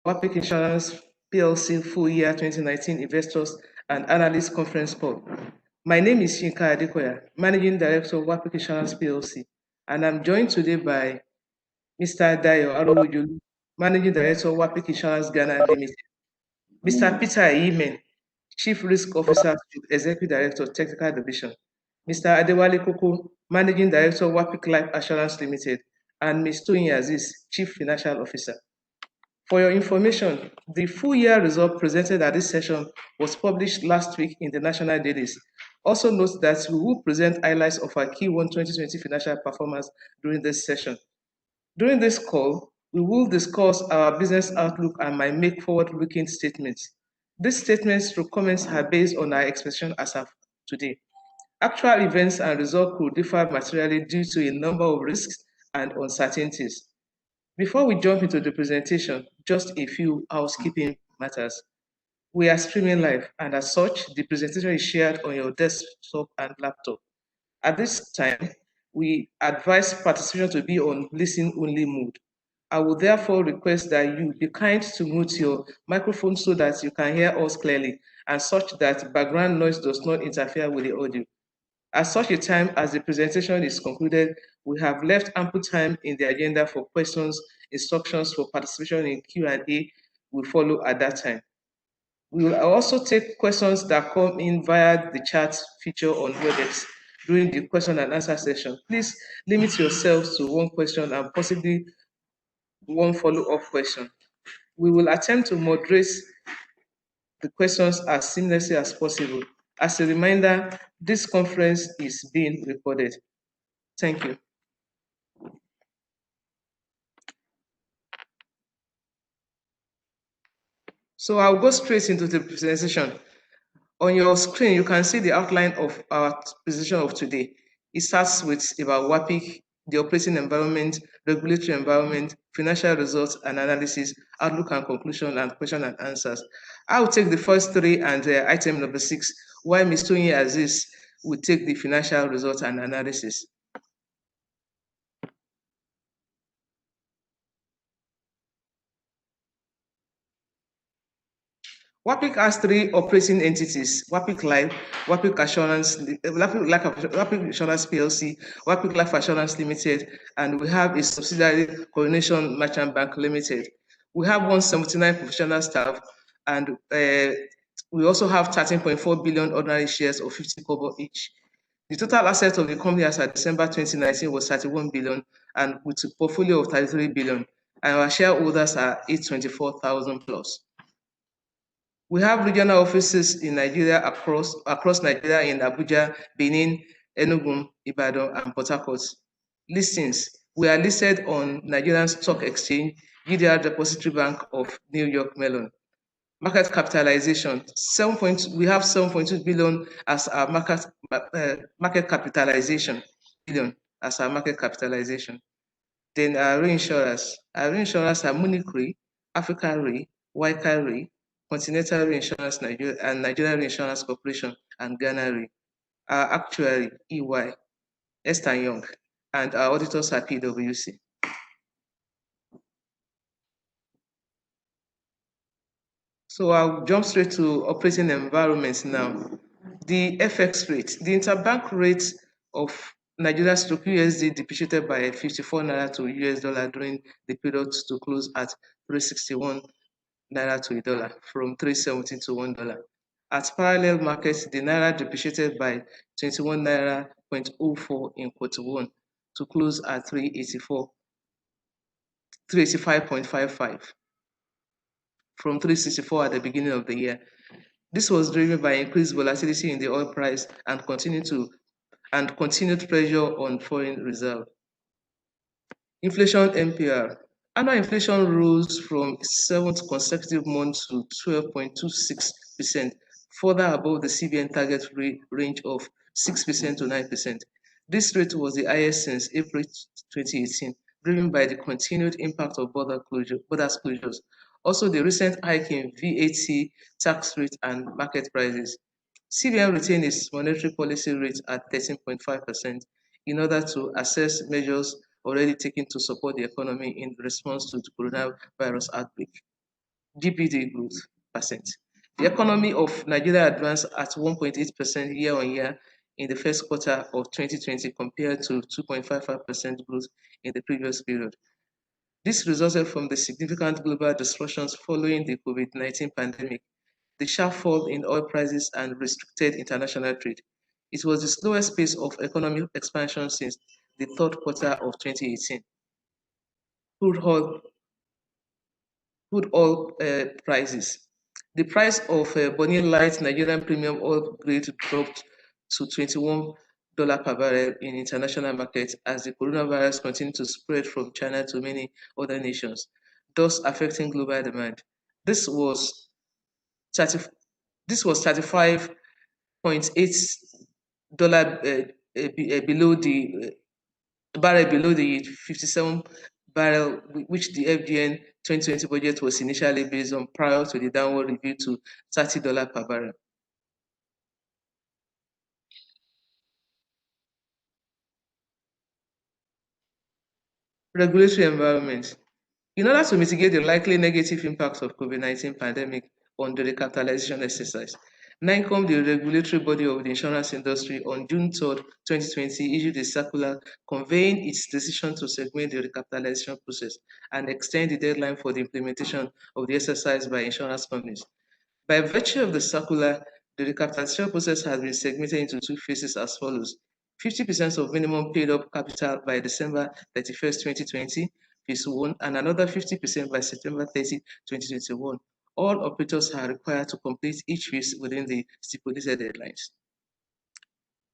Wapic Insurance PLC Full Year 2019 Investors and Analyst Conference Call. My name is Yinka Adekoya, Managing Director of Wapic Insurance PLC, and I'm joined today by Mr. Dayo Arowojolu, Managing Director of Wapic Insurance Ghana Limited, Mr. Peter Ayimen, Chief Risk Officer, Executive Director, Technical Division, Mr. Adewale Koko, Managing Director of Wapic Life Assurance Limited, and Ms. Toyin Aziz, Chief Financial Officer. For your information, the full year result presented at this session was published last week in the national dailies. Also note that we will present highlights of our Q1 2020 financial performance during this session. During this call, we will discuss our business outlook and might make forward-looking statements. These statements or comments are based on our expectation as of today. Actual events and results could differ materially due to a number of risks and uncertainties. Before we jump into the presentation, just a few housekeeping matters. We are streaming live, and as such, the presentation is shared on your desktop and laptop. At this time, we advise participation to be on listen-only mode. I will therefore request that you be kind to mute your microphone so that you can hear us clearly and such that background noise does not interfere with the audio. At such a time as the presentation is concluded, we have left ample time in the agenda for questions. Instructions for participation in Q&A will follow at that time. We will also take questions that come in via the chat feature on Webex during the question and answer session. Please limit yourselves to one question and possibly one follow-up question. We will attempt to moderate the questions as seamlessly as possible. As a reminder, this conference is being recorded. Thank you. So I'll go straight into the presentation. On your screen, you can see the outline of our presentation of today. It starts with about Wapic, the operating environment, regulatory environment, financial results and analysis, outlook and conclusion, and question and answers. I will take the first three and item number 6, while Ms. Toyin Aziz will take the financial results and analysis. Wapic has 3 operating entities: Wapic Life, Wapic Assurance, Wapic Insurance PLC, Wapic Life Assurance Limited, and we have a subsidiary, Coronation Merchant Bank Limited. We have 179 professional staff, and we also have 13.4 billion ordinary shares of 50 kobo each. The total assets of the company as of December 2019 was 31 billion, and with a portfolio of 33 billion, and our shareholders are 824,000 plus. We have regional offices in Nigeria across Nigeria in Abuja, Benin, Enugu, Ibadan, and Port Harcourt. Listings: we are listed on Nigerian Stock Exchange, GDR Depository Bank of New York Mellon. Market capitalization: we have 7.2 billion as our market capitalization. Then our reinsurers. Our reinsurers are Munich Re, Africa Re, Waika Re, Continental Reinsurance Nigeria and Nigeria Reinsurance Corporation, and Ghana Re. Our actuary, EY, Ernst & Young, and our auditors are PwC. So I'll jump straight to operating environments now. The FX rate. The interbank rate of Nigeria stroke USD depreciated by 54 naira to US dollar during the period to close at 361 naira to a dollar, from 370 to $1. At parallel markets, the naira depreciated by 21 naira 0.04 in Q1 to close at 385.55 from 364 at the beginning of the year. This was driven by increased volatility in the oil price and continued pressure on foreign reserve. Inflation MPR. Annual inflation rose from 7th consecutive month to 12.26%, further above the CBN target range of 6% to 9%. This rate was the highest since April 2018, driven by the continued impact of border closures. Also, the recent hike in VAT, tax rate, and market prices. CBN retained its monetary policy rate at 13.5% in order to assess measures already taken to support the economy in response to the coronavirus outbreak. GDP growth percent. The economy of Nigeria advanced at 1.8% year-on-year in the first quarter of 2020 compared to 2.55% growth in the previous period. This resulted from the significant global disruptions following the COVID-19 pandemic, the sharp fall in oil prices, and restricted international trade. It was the slowest pace of economic expansion since the third quarter of 2018. Crude oil prices. The price of Bonny Light Nigerian Premium Oil Grade dropped to $21 per barrel in international markets as the coronavirus continued to spread from China to many other nations, thus affecting global demand. This was 35.8 below the barrel below the 57 barrel which the FGN 2020 budget was initially based on prior to the downward review to $30 per barrel. Regulatory environment. In order to mitigate the likely negative impacts of COVID-19 pandemic on the recapitalization exercise, NICOM, the regulatory body of the insurance industry, on June 3, 2020, issued a circular conveying its decision to segment the recapitalization process and extend the deadline for the implementation of the exercise by insurance companies. By virtue of the circular, the recapitalization process has been segmented into two phases as follows: 50% of minimum paid up capital by December 31st, 2020, phase 1, and another 50% by September 30, 2021. All operators are required to complete each phase within the stipulated deadlines.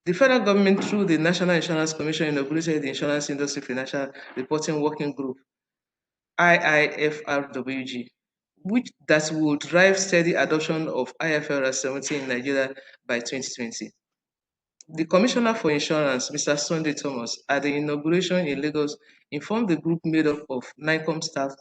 The federal government, through the National Insurance Commission, inaugurated the Insurance Industry Financial Reporting Working Group, IIFRWG, that will drive steady adoption of IFRS 17 in Nigeria by 2020. The Commissioner for Insurance, Mr. Sunday Thomas, at the inauguration in Lagos, informed the group made up of NICOM staff,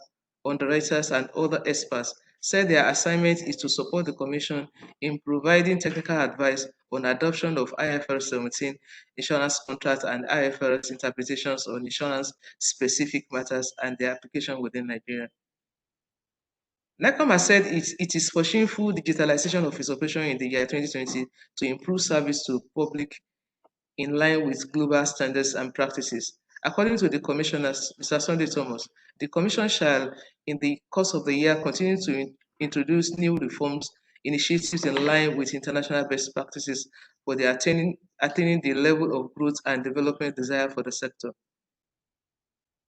underwriters, and other experts, said their assignment is to support the Commission in providing technical advice on adoption of IFRS 17 insurance contracts and IFRS interpretations on insurance-specific matters and their application within Nigeria. NICOM has said it is pursuing full digitalization of its operation in the year 2020 to improve service to public in line with global standards and practices. According to the Commissioner, Mr. Sunday Thomas, the Commission shall, in the course of the year, continue to introduce new reforms, initiatives in line with international best practices for the attaining the level of growth and development desired for the sector.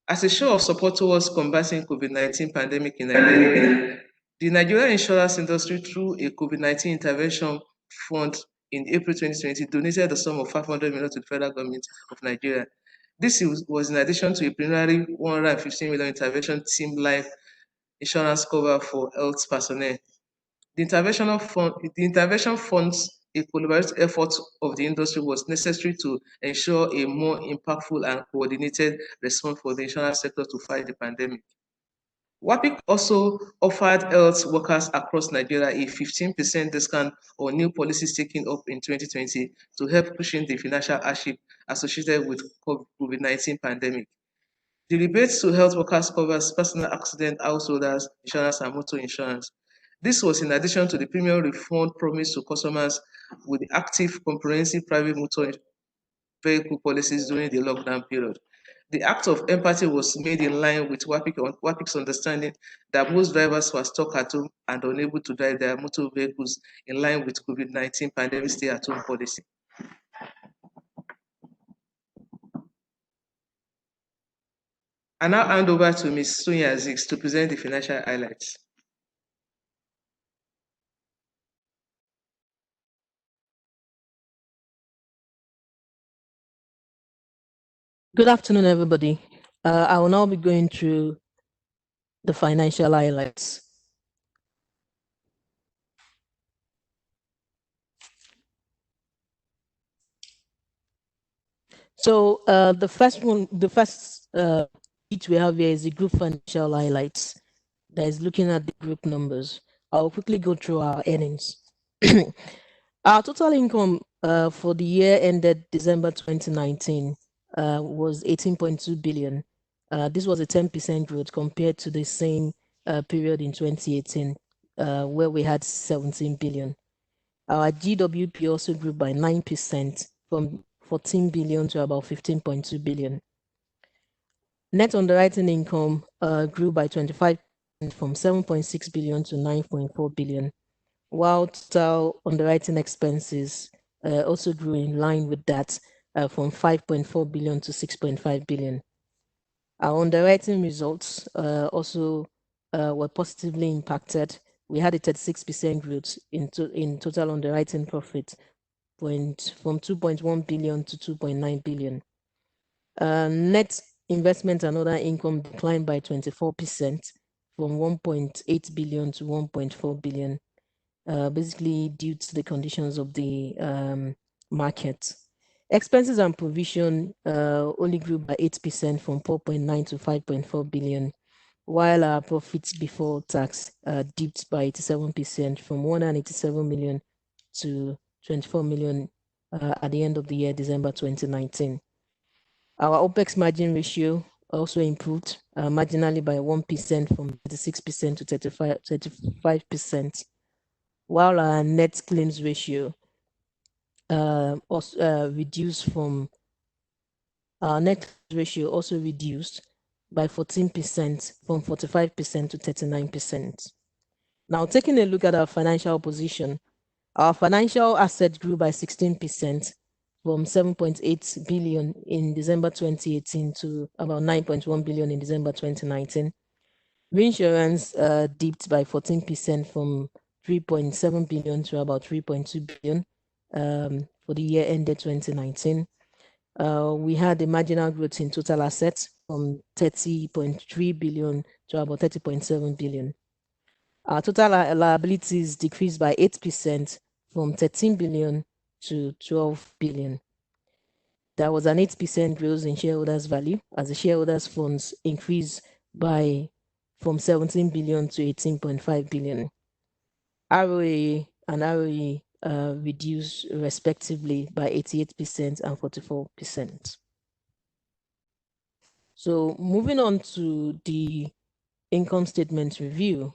As a show of support towards combating COVID-19 pandemic in Nigeria, the Nigerian insurance industry, through a COVID-19 intervention fund in April 2020, donated the sum of 500 million to the federal government of Nigeria. This was in addition to a preliminary 115 million intervention team life insurance cover for health personnel. The intervention funds, a collaborative effort of the industry, was necessary to ensure a more impactful and coordinated response for the insurance sector to fight the pandemic. Wapic also offered health workers across Nigeria a 15% discount on new policies taken up in 2020 to help cushion the financial hardship associated with COVID-19 pandemic. The rebates to health workers covers personal accident, householders insurance, and motor insurance. This was in addition to the premium refund promised to customers with active comprehensive private motor vehicle policies during the lockdown period. The act of empathy was made in line with Wapic's understanding that most drivers were stuck at home and unable to drive their motor vehicles in line with COVID-19 pandemic stay-at-home policy. I now hand over to Ms. Sonia Zix to present the financial highlights. Good afternoon, everybody. I will now be going through the financial highlights. So the first sheet we have here is the group financial highlights. That is looking at the group numbers. I'll quickly go through our earnings. Our total income for the year ended December 2019 was 18.2 billion. This was a 10% growth compared to the same period in 2018. where we had 17 billion. Our GWP also grew by 9% from 14 billion to about 15.2 billion. Net underwriting income grew by 25% from 7.6 billion to 9.4 billion, while total underwriting expenses also grew in line with that from 5.4 billion to 6.5 billion. Our underwriting results also were positively impacted. We had a 36% growth in total underwriting profit from 2.1 billion to 2.9 billion. Net investment and other income declined by 24% from 1.8 billion to 1.4 billion, basically due to the conditions of the market. Expenses and provision only grew by 8% from 4.9 to 5.4 billion, while our profits before tax dipped by 87% from 187 million to 24 million at the end of the year, December 2019. Our OPEX margin ratio also improved marginally by 1% from 36% to 35%, while our net claims ratio also reduced from our net ratio also reduced by 14% from 45% to 39%. Now, taking a look at our financial position, our financial assets grew by 16% from 7.8 billion in December 2018 to about 9.1 billion in December 2019. Reinsurance dipped by 14% from 3.7 billion to about 3.2 billion for the year ended 2019. We had a marginal growth in total assets from 30.3 billion to about 30.7 billion. Our total liabilities decreased by 8% from 13 billion to 12 billion. There was an 8% growth in shareholders' value as the shareholders' funds increased from 17 billion to 18.5 billion. ROA and ROE reduced respectively by 88% and 44%. So moving on to the income statement review.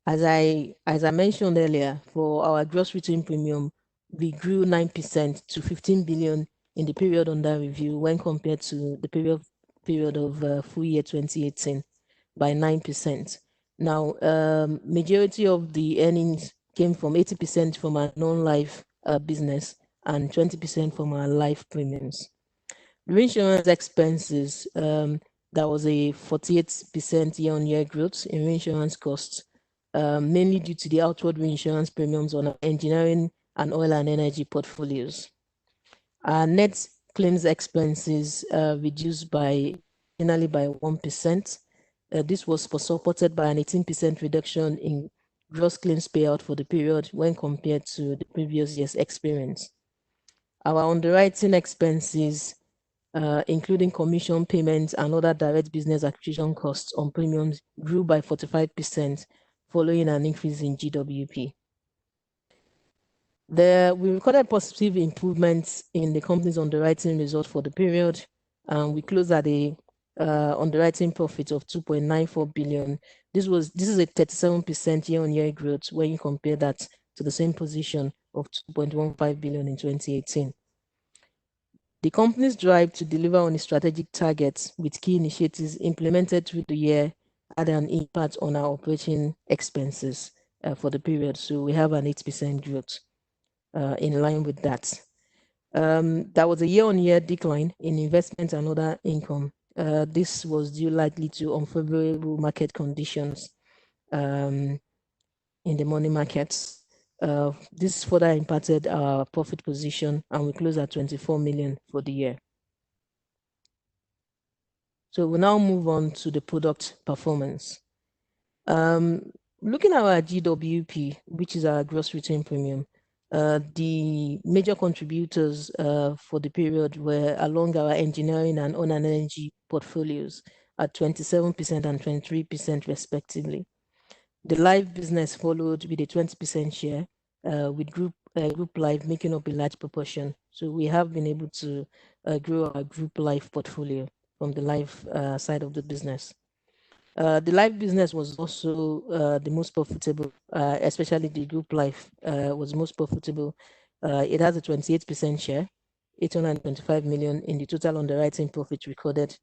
As I mentioned earlier, for our gross written premium, we grew 9% to 15 billion in the period under review when compared to the period of full year 2018 by 9%. Now, majority of the earnings came from 80% from our non-life business and 20% from our life premiums. Reinsurance expenses, there was a 48% year-on-year growth in reinsurance costs, mainly due to the outward reinsurance premiums on our engineering and oil and energy portfolios. Our net claims expenses reduced finally by 1%. This was supported by an 18% reduction in gross claims payout for the period when compared to the previous year's experience. Our underwriting expenses, including commission payments and other direct business acquisition costs on premiums, grew by 45% following an increase in GWP. We recorded positive improvements in the company's underwriting result for the period, and we closed at a underwriting profit of 2.94 billion. This is a 37% year-on-year growth when you compare that to the same position of 2.15 billion in 2018. The company's drive to deliver on its strategic targets with key initiatives implemented through the year had an impact on our operating expenses for the period. So we have an 8% growth in line with that. There was a year-on-year decline in investment and other income. This was due likely to unfavorable market conditions in the money markets. This further impacted our profit position, and we closed at 24 million for the year. So we'll now move on to the product performance. Looking at our GWP, which is our gross written premium, the major contributors for the period were along our engineering and oil and energy portfolios at 27% and 23% respectively. The life business followed with a 20% share, with group life making up a large proportion. So we have been able to grow our group life portfolio from the life side of the business. The life business was also the most profitable, especially the group life was most profitable. It has a 28% share, 825 million in the total underwriting profit recorded.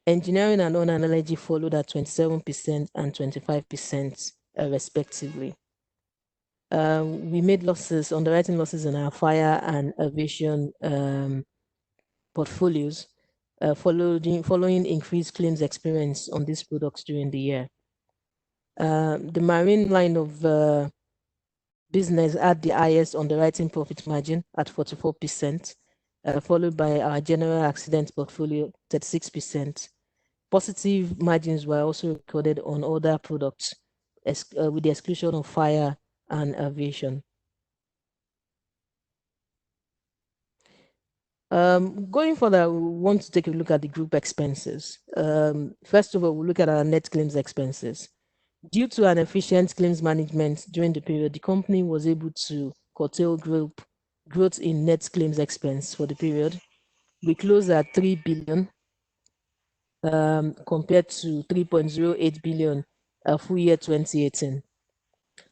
Engineering and non-analogy followed at 27% and 25% respectively. We made underwriting losses in our fire and aviation portfolios, following increased claims experience on these products during the year. The marine line of business had the highest underwriting profit margin at 44%, followed by our general accident portfolio, 36%. Positive margins were also recorded on other products, with the exclusion of fire and aviation. Going further, we want to take a look at the group expenses. First of all, we'll look at our net claims expenses. Due to an efficient claims management during the period, the company was able to curtail growth in net claims expense for the period. We closed at 3 billion compared to 3.08 billion full year 2018.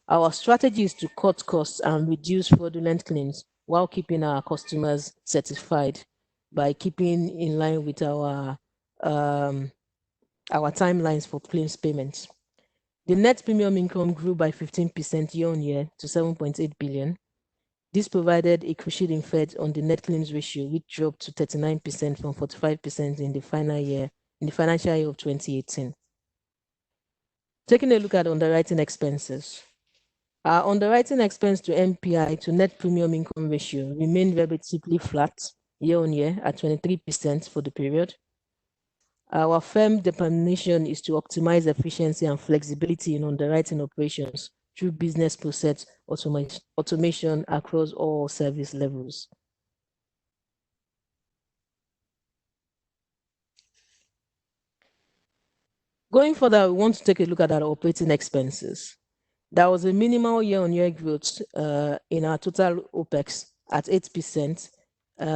Our strategy is to cut costs and reduce fraudulent claims while keeping our customers satisfied by keeping in line with our timelines for claims payments. The net premium income grew by 15% year-on-year to 7.8 billion. This provided a cushioning effect on the net claims ratio, which dropped to 39% from 45% in the financial year of 2018. Taking a look at underwriting expenses. Our underwriting expense to NPI to net premium income ratio remained relatively flat year-on-year at 23% for the period. Our firm determination is to optimize efficiency and flexibility in underwriting operations through business process automation across all service levels. Going further, we want to take a look at our operating expenses. There was a minimal year-on-year growth in our total OPEX at 8%.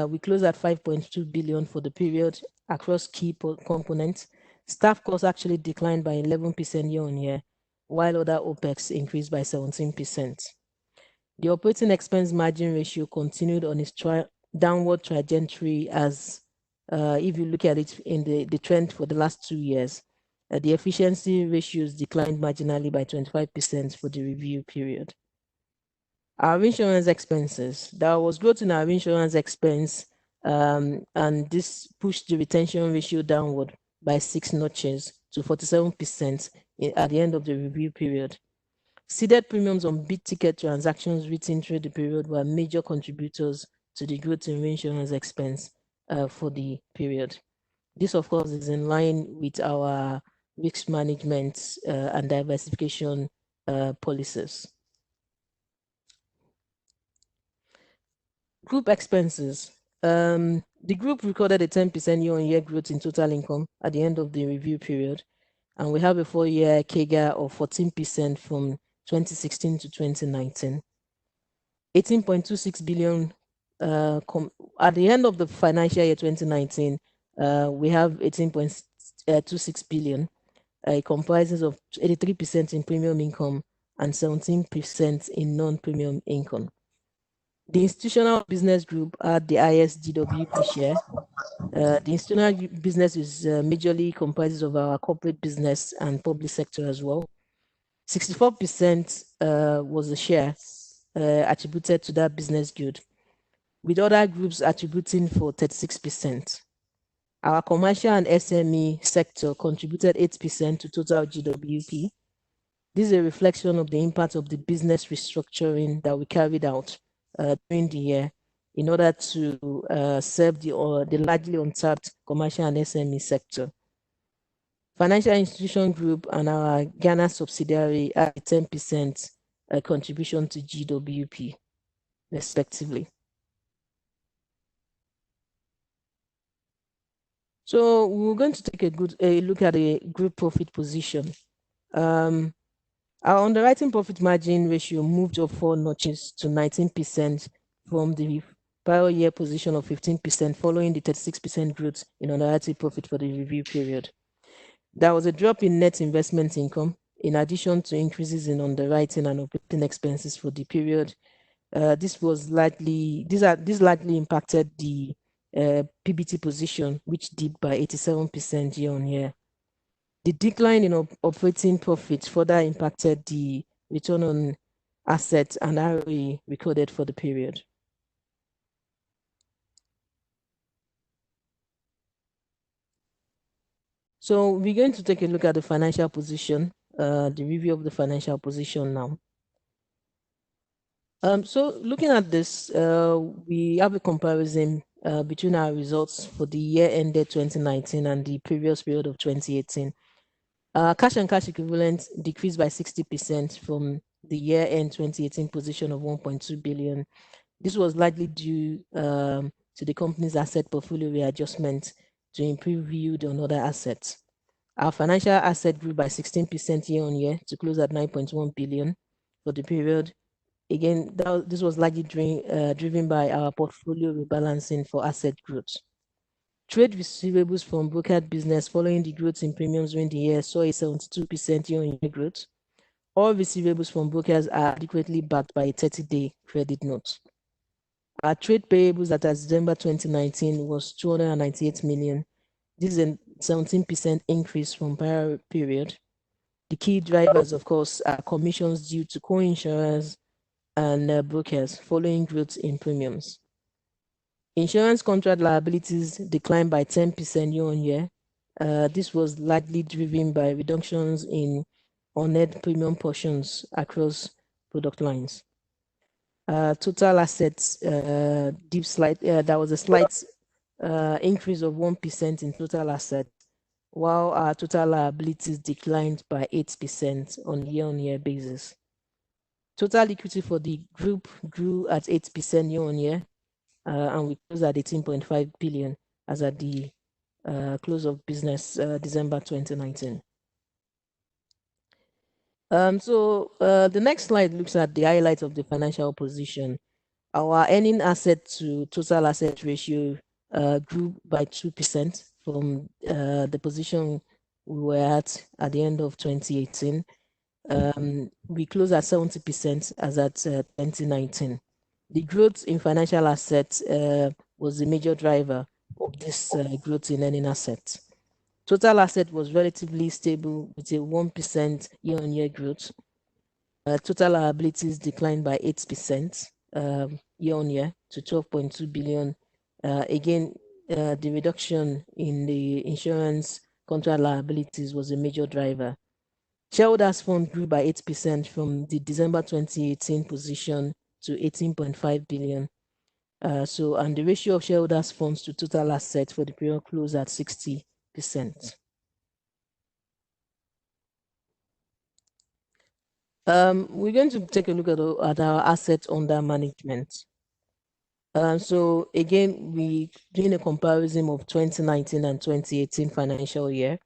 We closed at 5.2 billion for the period across key components. Staff costs actually declined by 11% year-on-year, while other OPEX increased by 17%. The operating expense margin ratio continued on its downward trajectory as, if you look at it in the trend for the last 2 years, the efficiency ratios declined marginally by 25% for the review period. Our insurance expenses. There was growth in our insurance expense, and this pushed the retention ratio downward by 6 notches to 47% at the end of the review period. Ceded premiums on big ticket transactions written through the period were major contributors to the growth in reinsurance expense for the period. This, of course, is in line with our risk management and diversification policies. Group expenses. The group recorded a 10% year-on-year growth in total income at the end of the review period, and we have a 4-year CAGR of 14% from 2016 to 2019. 18.26 billion at the end of the financial year 2019, we have 18.26 billion. It comprises of 83% in premium income and 17% in non-premium income. The institutional business group had the highest GWP share. The institutional business is majorly comprises of our corporate business and public sector as well. 64% was the share attributed to that business group, with other groups attributing for 36%. Our commercial and SME sector contributed 8% to total GWP. This is a reflection of the impact of the business restructuring that we carried out during the year in order to serve the largely untapped commercial and SME sector. Financial institution group and our Ghana subsidiary had a 10% contribution to GWP, respectively. So we're going to take a look at the group profit position. Our underwriting profit margin ratio moved up 4 notches to 19% from the prior year position of 15%, following the 36% growth in underwriting profit for the review period. There was a drop in net investment income, in addition to increases in underwriting and operating expenses for the period. This likely impacted the PBT position, which dipped by 87% year on year. The decline in operating profit further impacted the return on assets and ROE recorded for the period. So we're going to take a look at the financial position, the review of the financial position now. So looking at this, we have a comparison between our results for the year ended 2019 and the previous period of 2018. Cash and cash equivalents decreased by 60% from the year end 2018 position of 1.2 billion. This was largely due to the company's asset portfolio readjustment to improve yield on other assets. Our financial asset grew by 16% year on year to close at 9.1 billion for the period. Again, this was largely driven by our portfolio rebalancing for asset growth. Trade receivables from brokered business following the growth in premiums during the year saw a 72% year-on-year growth. All receivables from brokers are adequately backed by a 30-day credit note. Our trade payables at December 2019 was 298 million. This is a 17% increase from prior period. The key drivers, of course, are commissions due to co-insurers and brokers following growth in premiums. Insurance contract liabilities declined by 10% year on year. This was largely driven by reductions in unearned premium portions across product lines. Total assets dipped slightly. There was a slight increase of 1% in total assets, while our total liabilities declined by 8% on a year-on-year basis. Total equity for the group grew at 8% year on year, and we closed at 18.5 billion as at the close of business December 2019. So the next slide looks at the highlights of the financial position. Our earning asset to total asset ratio grew by 2% from the position we were at the end of 2018. We closed at 70% as at 2019. The growth in financial assets was the major driver of this growth in earning assets. Total asset was relatively stable with a 1% year-on-year growth. Total liabilities declined by 8% year-on-year to 12.2 billion. Again, the reduction in the insurance contract liabilities was a major driver. Shareholders' fund grew by 8% from the December 2018 position to 18.5 billion. And the ratio of shareholders' funds to total assets for the period closed at 60%. We're going to take a look at our assets under management. So again, we doing a comparison of 2019 and 2018 financial year.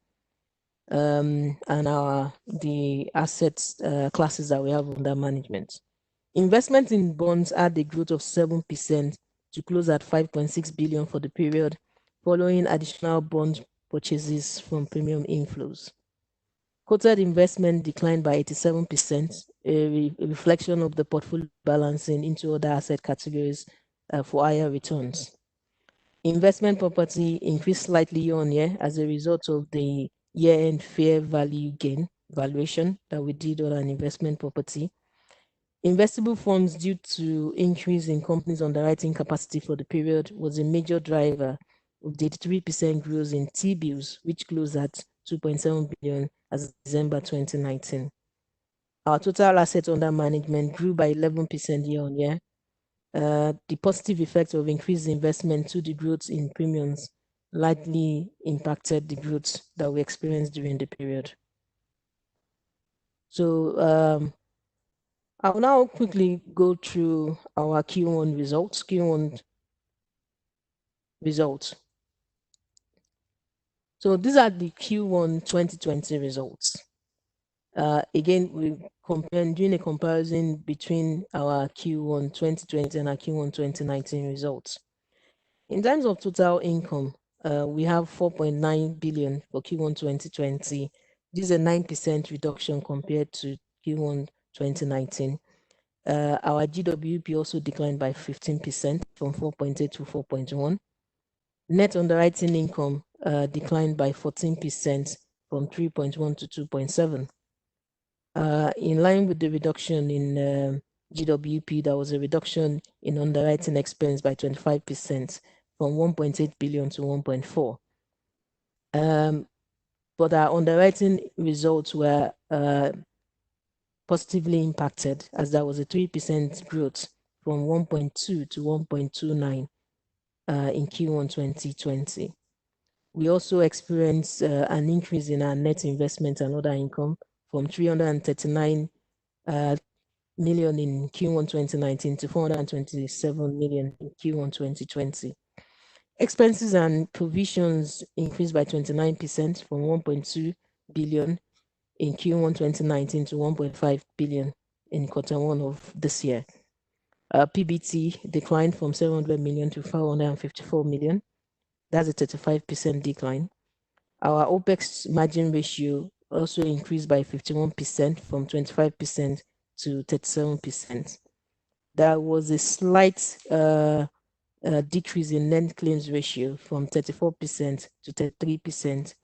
And the assets classes that we have under management. Investment in bonds had a growth of 7% to close at 5.6 billion for the period, following additional bond purchases from premium inflows. Quoted investment declined by 87%, a reflection of the portfolio balancing into other asset categories for higher returns. Investment property increased slightly year on year as a result of the year-end fair value gain valuation that we did on an investment property. Investable funds due to increase in companies' underwriting capacity for the period was a major driver of the 83% growth in T-bills, which closed at 2.7 billion as of December 2019. Our total assets under management grew by 11% year on year. The positive effect of increased investment to the growth in premiums likely impacted the growth that we experienced during the period. So I'll now quickly go through our Q1 results. So these are the Q1 2020 results. Again, doing a comparison between our Q1 2020 and our Q1 2019 results. In terms of total income, we have 4.9 billion for Q1 2020. This is a 9% reduction compared to Q1 2019. Our GWP also declined by 15% from 4.8 to 4.1. Net underwriting income declined by 14% from 3.1 to 2.7. In line with the reduction in GWP, there was a reduction in underwriting expense by 25% from 1.8 billion to 1.4. But our underwriting results were positively impacted, as there was a 3% growth from 1.2 to 1.29 in Q1 2020. We also experienced an increase in our net investment and other income from 339 million in Q1 2019 to 427 million in Q1 2020. Expenses and provisions increased by 29% from 1.2 billion in Q1 2019 to 1.5 billion in Q1 of this year. PBT declined from 700 million to 554 million. That's a 35% decline. Our OPEX margin ratio also increased by 51% from 25% to 37%. There was a slight decrease in net claims ratio from 34% to 33%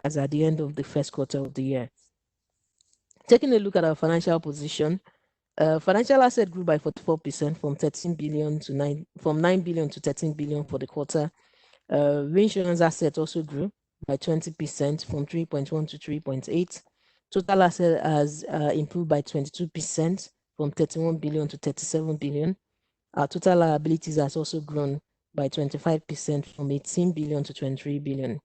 as at the end of the first quarter of the year. Taking a look at our financial position, financial asset grew by 44% from 9 billion to 13 billion for the quarter. Reinsurance asset also grew by 20% from 3.1 to 3.8. Total asset has improved by 22% from 31 billion to 37 billion. Our total liabilities has also grown by 25% from 18 billion to 23 billion.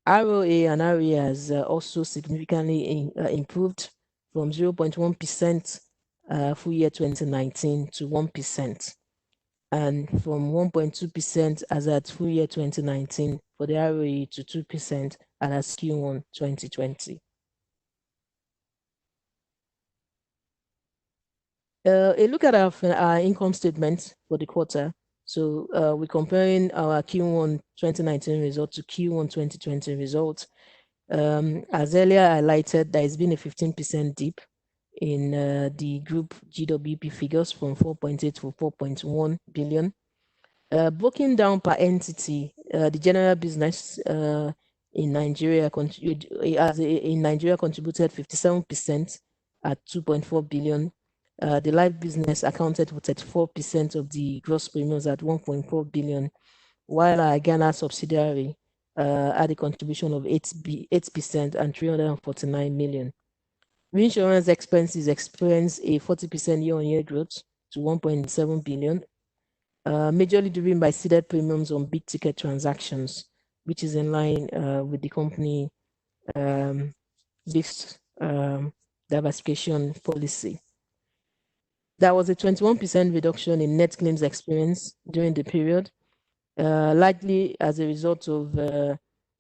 ROA and ROE has also significantly improved from 0.1% full year 2019 to 1%, and from 1.2% as at full year 2019 for the ROE to 2% as Q1 2020. A look at our income statement for the quarter. So we're comparing our Q1 2019 result to Q1 2020 result. As earlier highlighted, there has been a 15% dip in the group GWP figures from 4.8 to 4.1 billion. Broken down per entity, the general business in Nigeria contributed 57% at 2.4 billion. The life business accounted for 34% of the gross premiums at 1.4 billion, while our Ghana subsidiary had a contribution of 8% and 349 million. Reinsurance expenses experienced a 40% year-on-year growth to 1.7 billion, majorly driven by ceded premiums on big ticket transactions, which is in line with the company risk diversification policy. There was a 21% reduction in net claims experience during the period, likely as a result of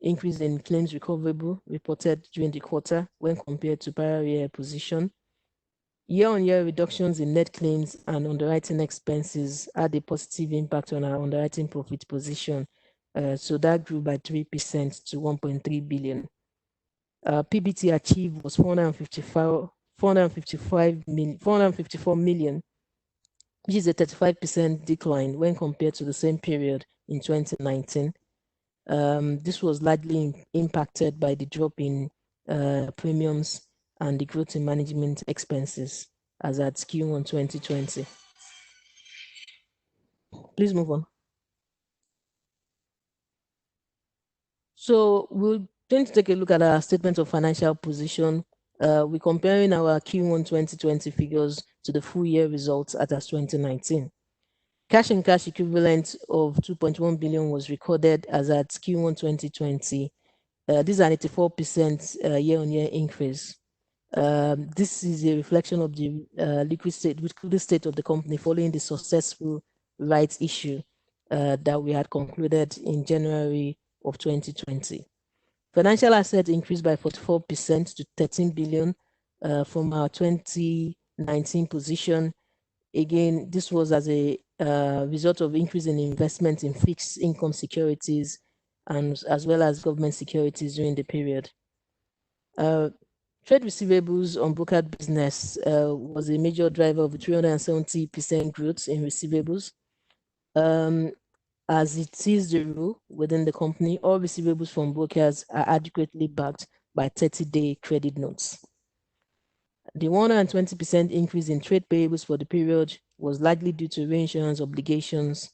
increase in claims recoverable reported during the quarter when compared to prior year position. Year-on-year reductions in net claims and underwriting expenses had a positive impact on our underwriting profit position. So that grew by 3% to 1.3 billion. PBT achieved was 454 million, which is a 35% decline when compared to the same period in 2019. This was largely impacted by the drop in premiums and the growth in management expenses as at Q1 2020. Please move on. So we're going to take a look at our statement of financial position. We're comparing our Q1 2020 figures to the full year results as 2019. Cash and cash equivalent of 2.1 billion was recorded as at Q1 2020. This is an 84% year-on-year increase. This is a reflection of the liquid state of the company following the successful rights issue that we had concluded in January of 2020. Financial assets increased by 44% to 13 billion from our 2019 position. Again, this was as a result of increase in investment in fixed income securities and as well as government securities during the period. Trade receivables on brokered business was a major driver of 370% growth in receivables. As it is the rule within the company, all receivables from brokers are adequately backed by 30-day credit notes. The 120% increase in trade payables for the period was largely due to reinsurance obligations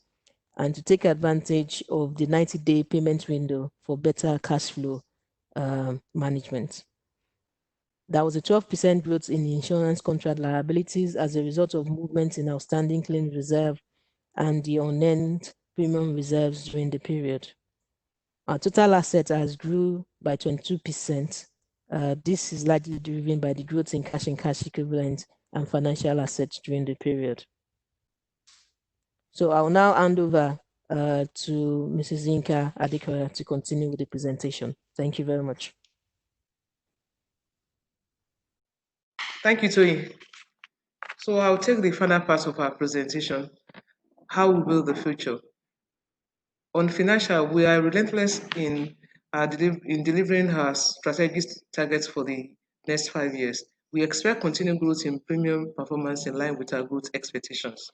and to take advantage of the 90-day payment window for better cash flow management. There was a 12% growth in insurance contract liabilities as a result of movements in outstanding claim reserve and the unearned premium reserves during the period. Our total assets has grew by 22%. This is largely driven by the growth in cash and cash equivalents and financial assets during the period. So I'll now hand over to Mrs. Yinka Adekoya to continue with the presentation. Thank you very much. Thank you, Toyin. So I'll take the final part of our presentation, how we build the future. On financial, we are relentless in delivering our strategic targets for the next 5 years. We expect continued growth in premium performance in line with our growth expectations.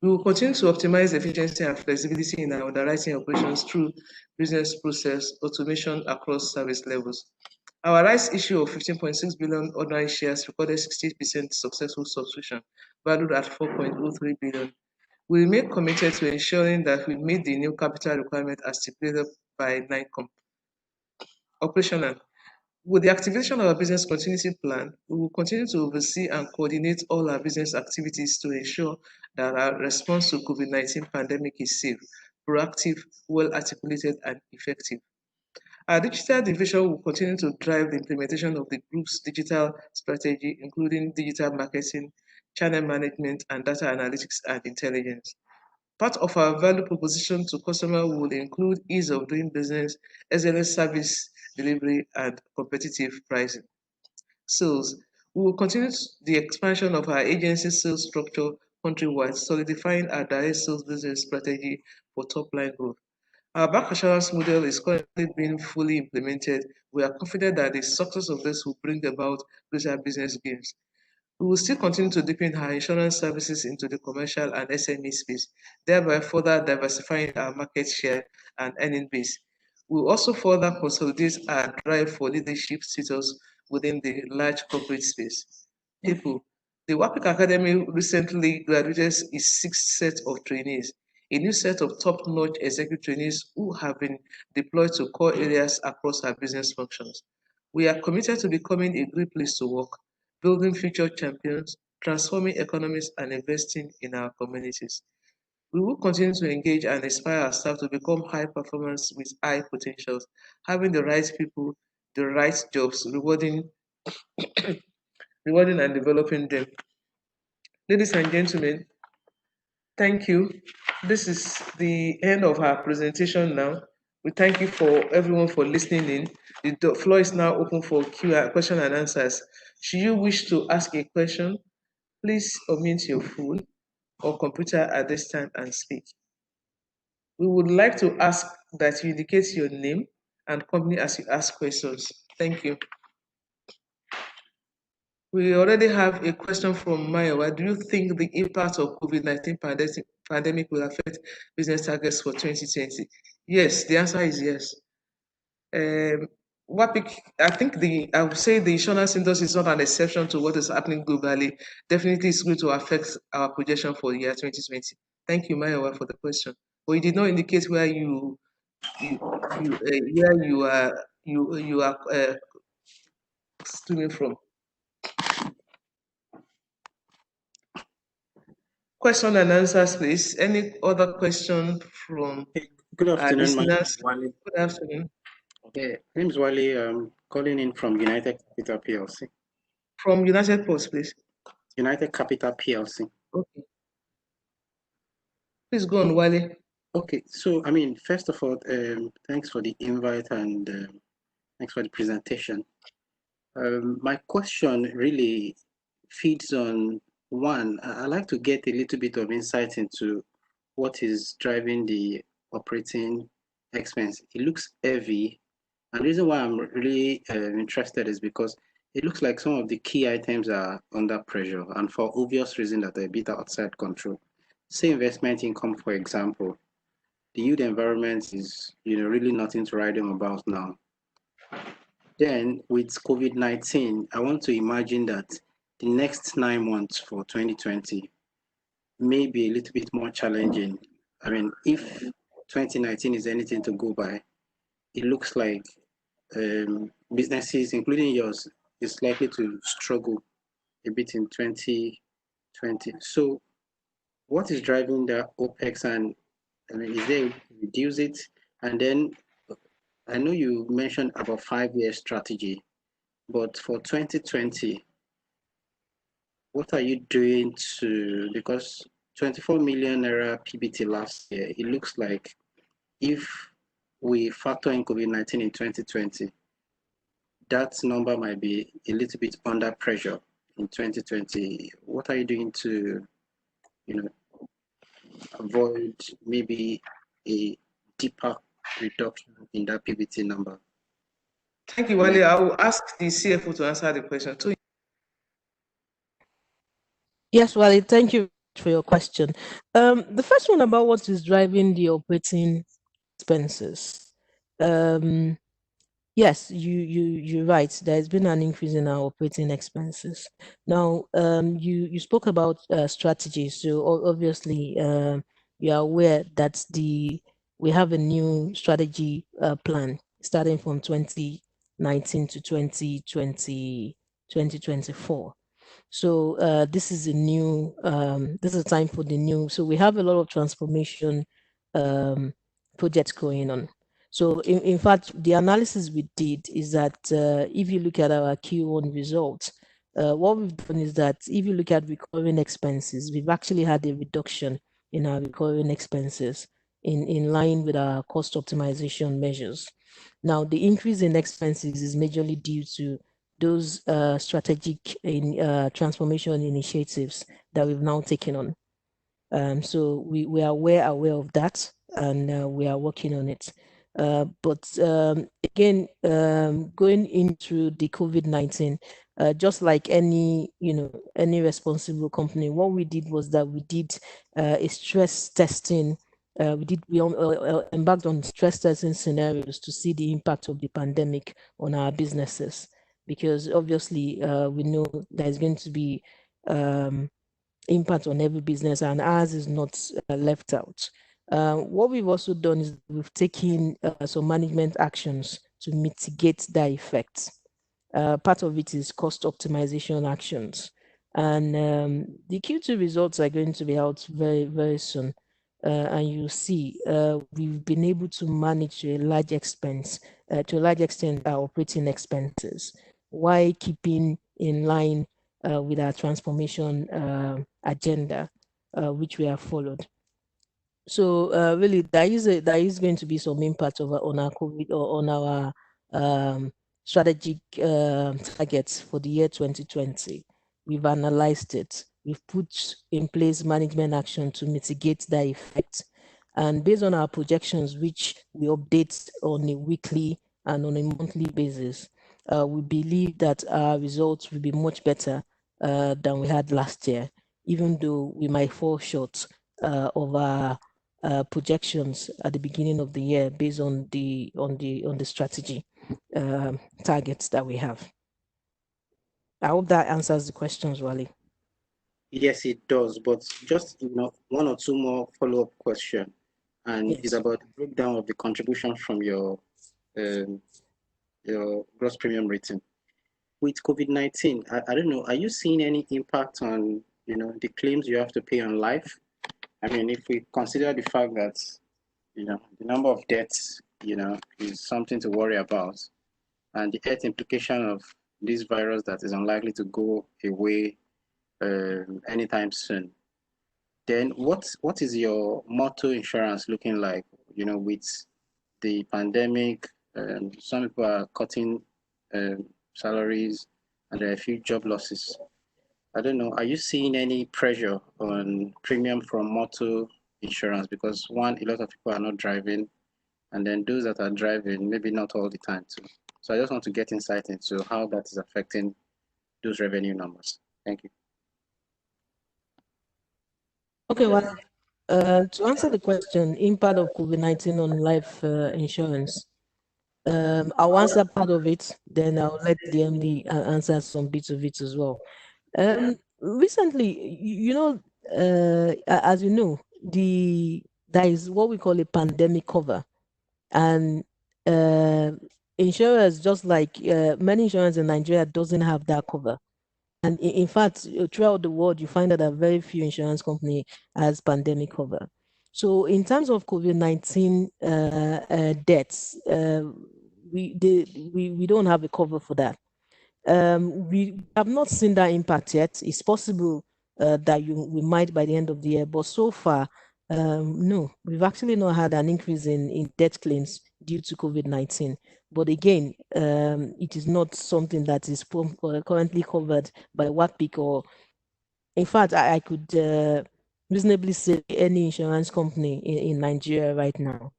We will continue to optimize efficiency and flexibility in our underwriting operations through business process automation across service levels. Our rights issue of 15.6 billion ordinary shares recorded 60% successful subscription, valued at 4.03 billion. We remain committed to ensuring that we meet the new capital requirement as stipulated by NICOM. Operational. With the activation of our business continuity plan, we will continue to oversee and coordinate all our business activities to ensure that our response to COVID-19 pandemic is safe, proactive, well-articulated, and effective. Our digital division will continue to drive the implementation of the group's digital strategy, including digital marketing, channel management, and data analytics and intelligence. Part of our value proposition to customers will include ease of doing business, excellent service delivery, and competitive pricing. Sales. We will continue the expansion of our agency sales structure countrywide, solidifying our direct sales business strategy for top-line growth. Our bancassurance model is currently being fully implemented. We are confident that the success of this will bring about greater business gains. We will still continue to deepen our insurance services into the commercial and SME space, thereby further diversifying our market share and earning base. We will also further consolidate our drive for leadership status within the large corporate space. People. The Wapic Academy recently graduated its sixth set of trainees, a new set of top-notch executive trainees who have been deployed to core areas across our business functions. We are committed to becoming a great place to work, building future champions, transforming economies, and investing in our communities. We will continue to engage and inspire our staff to become high performers with high potentials, having the right people, the right jobs, rewarding and developing them. Ladies and gentlemen, thank you. This is the end of our presentation now. We thank you for everyone for listening in. The floor is now open for question and answers. Should you wish to ask a question, please unmute your phone or computer at this time and speak. We would like to ask that you indicate your name and company as you ask questions. Thank you. We already have a question from Mayowa. Do you think the impact of COVID-19 pandemic will affect business targets for 2020? Yes, the answer is yes. Wapic, I would say the insurance industry is not an exception to what is happening globally. Definitely, it's going to affect our projection for the year 2020. Thank you, Mayowa, for the question. But you did not indicate where you are streaming from. Question and answers, please. Any other question from Good afternoon, listeners? Wale. Good afternoon. Okay, my name is Wale. Calling in from United Capital PLC. From United Post, please. United Capital PLC. Okay. Please go on, Wale. Okay, so first of all, thanks for the invite and thanks for the presentation. My question really feeds on one. I'd like to get a little bit of insight into what is driving the operating expense, it looks heavy. And the reason why I'm really interested is because it looks like some of the key items are under pressure, and for obvious reasons that are a bit outside control. Say investment income, for example, the yield environment is really nothing to write home about now. Then with COVID-19, I want to imagine that the next 9 months for 2020 may be a little bit more challenging. I mean, if 2019 is anything to go by, it looks like businesses, including yours, is likely to struggle a bit in 2020. So, what is driving the OPEX, and I mean, is there a way to reduce it? And then I know you mentioned about 5-year strategy, but for 2020, what are you doing because 24 million naira PBT last year, it looks like if we factor in COVID-19 in 2020, that number might be a little bit under pressure in 2020. What are you doing to, avoid maybe a deeper reduction in that PBT number? Thank you, Wale. I will ask the CFO to answer the question. So, Yes, Wally, thank you for your question. The first one about what is driving the operating expenses. Yes, you're right. There's been an increase in our operating expenses. Now, you spoke about strategy. So obviously, you are aware that we have a new strategy plan starting from 2019 to 2024. So this is a new, this is a time for the new. So we have a lot of transformation projects going on. So in fact, the analysis we did is that if you look at our Q1 results, what we've done is that if you look at recurring expenses, we've actually had a reduction in our recurring expenses in line with our cost optimization measures. Now, the increase in expenses is majorly due to those strategic transformation initiatives that we've now taken on. So we are aware of that, and we are working on it. But again, going into the COVID-19, just like any responsible company, what we did was that we did a stress testing. We embarked on stress testing scenarios to see the impact of the pandemic on our businesses, because obviously we know there's going to be impact on every business, and ours is not left out. What we've also done is we've taken some management actions to mitigate that effect. Part of it is cost optimization actions, and the Q2 results are going to be out very, very soon. And you see, we've been able to manage to a large extent our operating expenses, while keeping in line with our transformation agenda, which we have followed. So really, there is going to be some impact on our COVID or on our strategic targets for the year 2020. We've analyzed it. We've put in place management action to mitigate that effect. And based on our projections, which we update on a weekly and on a monthly basis, we believe that our results will be much better than we had last year, even though we might fall short of our projections at the beginning of the year based on the strategy targets that we have. I hope that answers the questions, Wally. Yes, it does. But just one or two more follow-up question, and Yes. it's about the breakdown of the contribution from your gross premium rating. With COVID-19, I don't know, are you seeing any impact on the claims you have to pay on life? I mean, if we consider the fact that the number of deaths is something to worry about, and the health implication of this virus that is unlikely to go away anytime soon, then what is your motor insurance looking like? With the pandemic, some people are cutting salaries, and there are a few job losses. I don't know, are you seeing any pressure on premium from motor insurance? Because one, a lot of people are not driving, and then those that are driving, maybe not all the time too. So I just want to get insight into how that is affecting those revenue numbers. Thank you. Okay, well, to answer the question, impact of COVID-19 on life insurance, I'll answer part of it, then I'll let the MD answer some bits of it as well. Recently, as you know, there is what we call a pandemic cover, and insurers, just like many insurers in Nigeria, doesn't have that cover. And in fact, throughout the world, you find that there are very few insurance company has pandemic cover. So in terms of COVID-19 deaths, we don't have a cover for that. We have not seen that impact yet. It's possible that we might by the end of the year, but so far, no, we've actually not had an increase in death claims due to COVID-19. But again, it is not something that is currently covered by Wapic, or in fact, I could reasonably say any insurance company in Nigeria right now.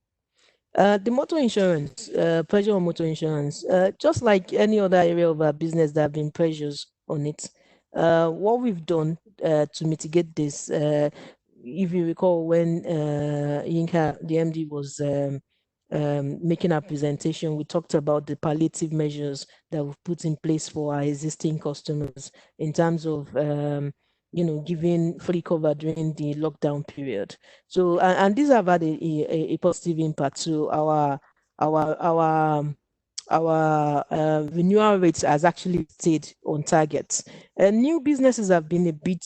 The motor insurance, pressure on motor insurance, just like any other area of our business, there have been pressures on it. What we've done to mitigate this, if you recall, when Yinka, the MD, was making our presentation, we talked about the palliative measures that we've put in place for our existing customers in terms of giving free cover during the lockdown period. So, and these have had a positive impact. So our renewal rates has actually stayed on target. And new businesses have been a bit,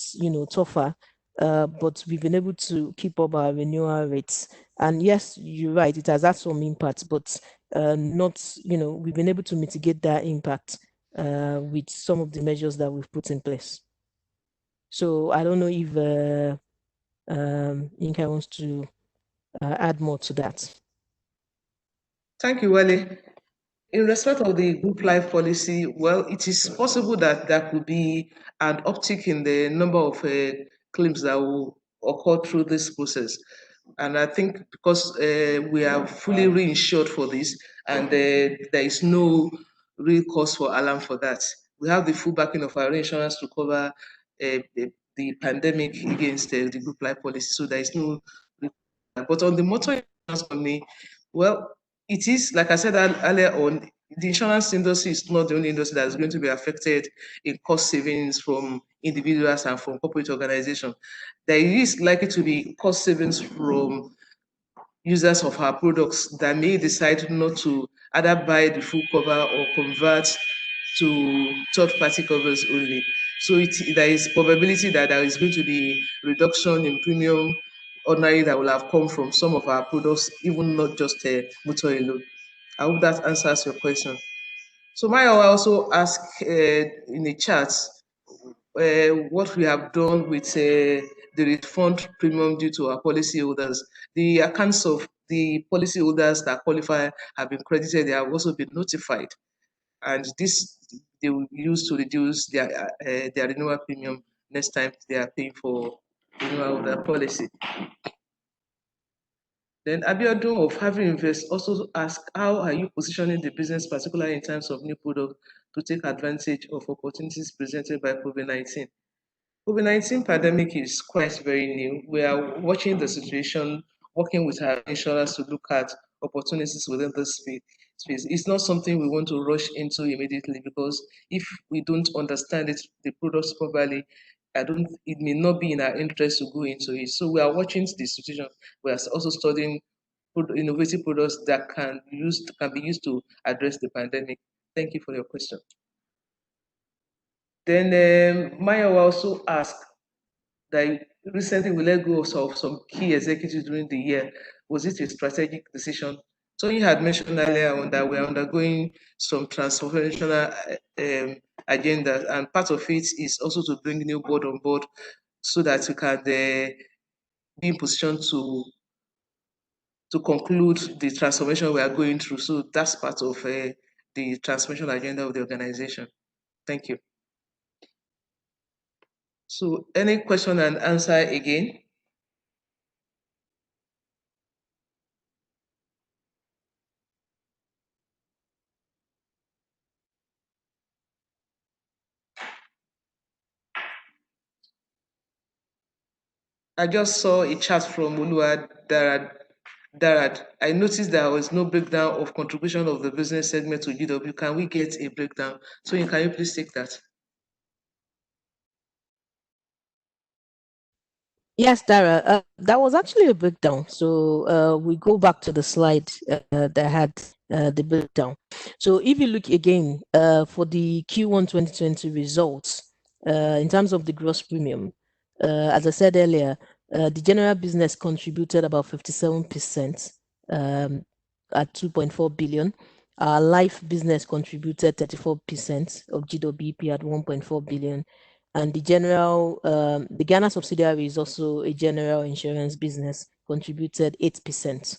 tougher, but we've been able to keep up our renewal rates. And yes, you're right, it has had some impact, but not, we've been able to mitigate that impact with some of the measures that we've put in place. So I don't know if Inka wants to add more to that. Thank you, Wale. In respect of the group life policy, well, it is possible that there could be an uptick in the number of claims that will occur through this process. And I think because we are fully reinsured for this, and there is no real cause for alarm for that. We have the full backing of our insurance to cover the pandemic against the group life policy, so there is no. But on the motor insurance company, well, it is, like I said earlier on, the insurance industry is not the only industry that is going to be affected in cost savings from individuals and from corporate organizations. There is likely to be cost savings from users of our products that may decide not to either buy the full cover or convert to third-party covers only. So there is probability that there is going to be reduction in premium ordinary that will have come from some of our products, even not just motor alone. I hope that answers your question. So Maya will also ask in the chat what we have done with the refund premium due to our policyholders. The accounts of the policyholders that qualify have been credited. They have also been notified, and this they will use to reduce their renewal premium next time they are paying for renewal of their policy. Then Abiodun of Having Invest also asked, how are you positioning the business, particularly in terms of new products, to take advantage of opportunities presented by COVID-19? COVID-19 pandemic is quite very new. We are watching the situation, working with our insurers to look at opportunities within this space. It's not something we want to rush into immediately, because if we don't understand the products properly, it may not be in our interest to go into it. So we are watching the situation. We are also studying innovative products that can be used to address the pandemic. Thank you for your question. Then Maya will also ask that recently we let go of some key executives during the year. Was it a strategic decision? So you had mentioned earlier on that we're undergoing some transformational agenda, and part of it is also to bring new board on board so that we can be in position to conclude the transformation we are going through. So that's part of the transformation agenda of the organization. Thank you. So any question and answer again? I just saw a chart from Ulua Darad. I noticed there was no breakdown of contribution of the business segment to GW. Can we get a breakdown? So can you please take that? Yes, Dara, that was actually a breakdown. So we go back to the slide that had the breakdown. So if you look again for the Q1 2020 results, in terms of the gross premium, as I said earlier, the general business contributed about 57% at 2.4 billion. Our life business contributed 34% of GWP at 1.4 billion. And the Ghana subsidiary is also a general insurance business, contributed 8%.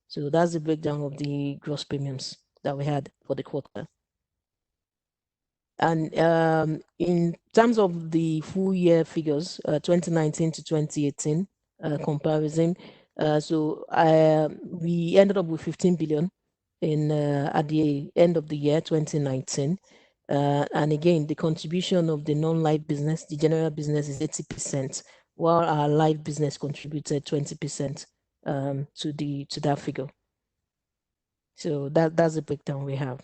So that's the breakdown of the gross premiums that we had for the quarter. And in terms of the full year figures, 2019 to 2018 comparison, we ended up with 15 billion at the end of the year 2019. And again, the contribution of the non-life business, the general business, is 80%, while our life business contributed 20% to that figure. So that's the breakdown we have.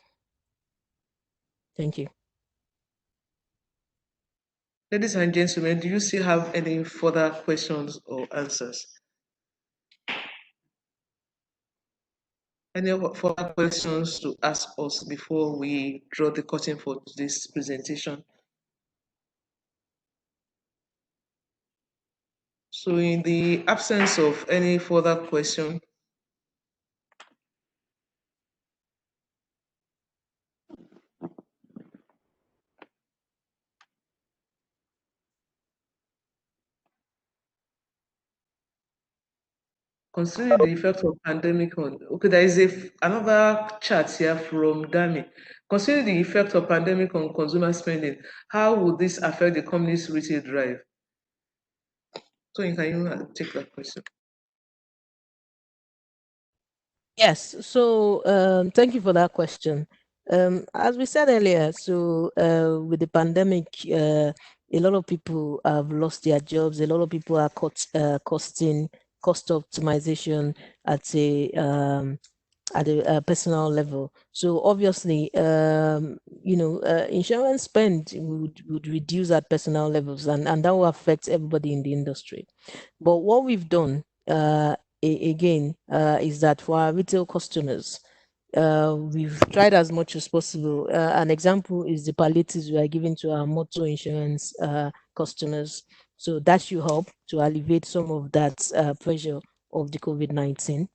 Thank you. Ladies and gentlemen, do you still have any further questions or answers? Any further questions to ask us before we draw the curtain for this presentation? So in the absence of any further question, considering the effect of pandemic on, okay, there is another chart here from Dami. Considering the effect of pandemic on consumer spending, how would this affect the company's retail drive? So can you take that question? Yes. So thank you for that question. As we said earlier, so with the pandemic, a lot of people have lost their jobs. A lot of people are cost optimization at a personal level. So obviously, insurance spend would reduce at personal levels, and that will affect everybody in the industry. But what we've done, again, is that for our retail customers, we've tried as much as possible. An example is the palliatives we are giving to our motor insurance customers. So that should help to alleviate some of that pressure of the COVID-19.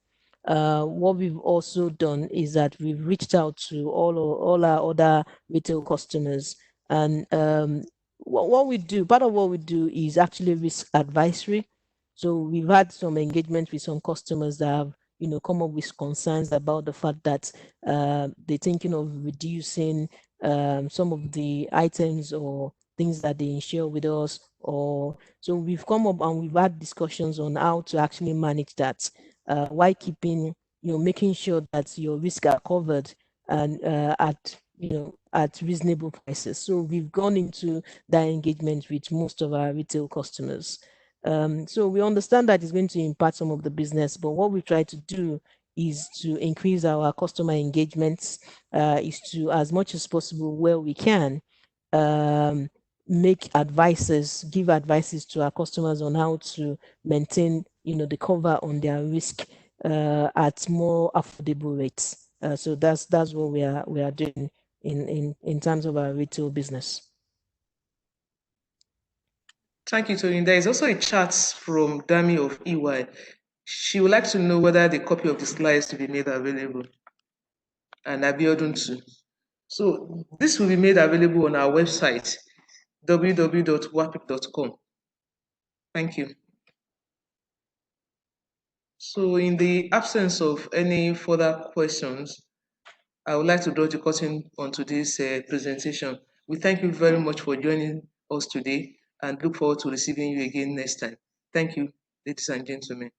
What we've also done is that we've reached out to all our other retail customers, and what we do, part of what we do is actually risk advisory. So we've had some engagement with some customers that have come up with concerns about the fact that they're thinking of reducing some of the items or things that they insure with us, or so we've come up and we've had discussions on how to actually manage that while keeping, making sure that your risks are covered and at reasonable prices. So we've gone into that engagement with most of our retail customers. So we understand that it's going to impact some of the business, but what we try to do is to increase our customer engagements, is to, as much as possible where we can, give advices to our customers on how to maintain, the cover on their risk at more affordable rates. So that's what we are doing in terms of our retail business. Thank you, Tony. There is also a chat from Dami of EY. She would like to know whether the copy of the slides to be made available, and Abiodun too. So this will be made available on our website, www.wapic.com. Thank you. So in the absence of any further questions, I would like to draw the curtain on today's presentation. We thank you very much for joining us today and look forward to receiving you again next time. Thank you, ladies and gentlemen.